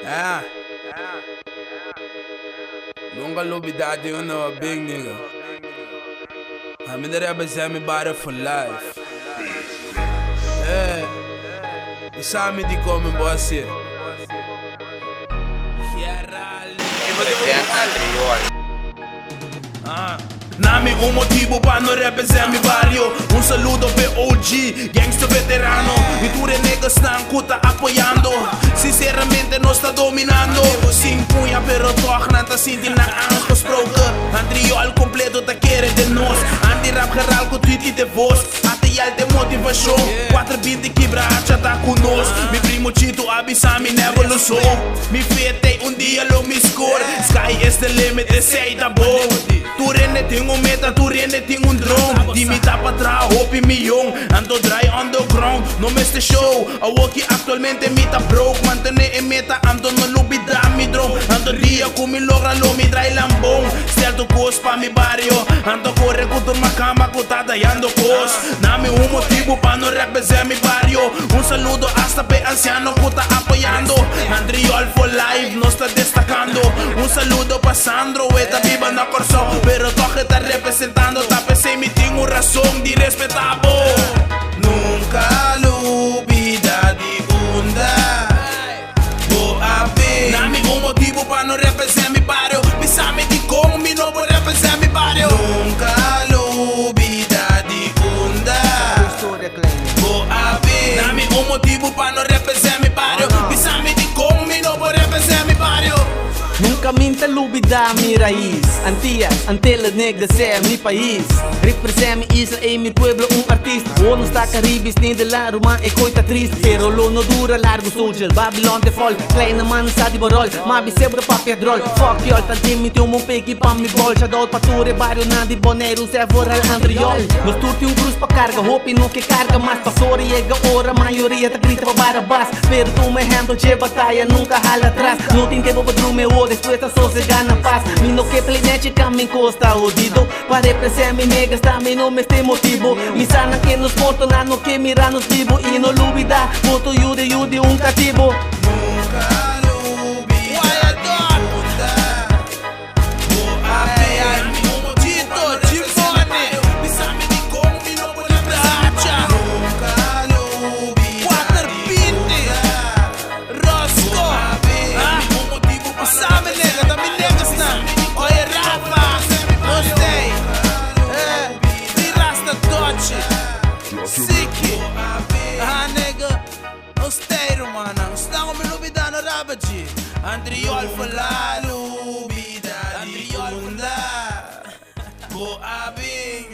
Yeah. Nunca novidade, you know, a big nigga. I'm in the represent me body for life. Yeah. You saw me di come boss here. Nami un motivo pa' no represent mi barrio. Un saludo per OG, gangster veterano. Mi ture niggas están kuta apoyando. Sinceramente no está dominando. Sin puña pero toch nanta sinti na aangesproken. Andrio al completo te quiere de nos. Anti rap geral con tweety de voz. Até de motivação. 420 quebracha tá conosco. Mi primo Chito avisa mi evolução. Mi fete dia lo mi score. Sky is the limit, they say tá bom. Tu rende tem meta, tu rende tem drone. Di mi tá pra trás, hope milhão. Ando dry underground, no me este show. A walkie actualmente mi tá broke. Mantene em meta, ando no lubida mi drone. Ando dia com mi logra lo mi dry lambong. Stel tu cos pa mi barrio. Ando corre com turma cama, tá dando cos. Dame un motivo pa no represent mi barrio. Un saludo hasta pe anciano que tá apoyando. Andriol for life no está destacando. Un saludo pa Sandro, está viva na corso. Pero toque está representando. Tá pensei me tenho razão de respetar. Nunca lubida de bunda. Boa bem. Dame un motivo pa no represent mi barrio. Me sabe de como me não vou represent mi barrio. Nunca lubida de bunda. Dame un motivo pa no represent mi barrio. Pisame de como me não vou represent mi barrio. Nunca minta lubida mi raiz. Antillas, Antillas negras é mi país. Represent mi isla e mi pueblo un artista. Uno está caribis ni de la Roma e coita triste. Pero lo no dura largo social. Babylon de fall. Kleine man sa di barol. Mabi sebra pa pedrol. Fuck y'all, tantimiti um peki pa mi bol. Shadol pature barrio na di bonero. Se voral andriol. Nos turti un cruz pa carga. Hope no que carga mas pastor llega hora. Maioria ta grita pa barabás. Pero tu me handle che batalha nunca jala atrás. No tem que boba drum meu después ta sossega na paz. Mi no que plinete me encosta odido. Para represent mi negas também no me este motivo. Mi sana que nos porta na no que mira nos vivo. E no lubida, voto yude un cativo. Nunca lubida de bunda. Boa bem. Tito, Tifone. Me sabe de como me não vou representar. Nunca lubida de bunda. Rosco. Um motivo pra sabe, nega, da minha nega está. Olha, Rafa, gostei. Rasta Dodge. Sick. Nega, gostei, mano. Está com me lubida no rabaji. Andriol for la lubida de bunda. Boa bem.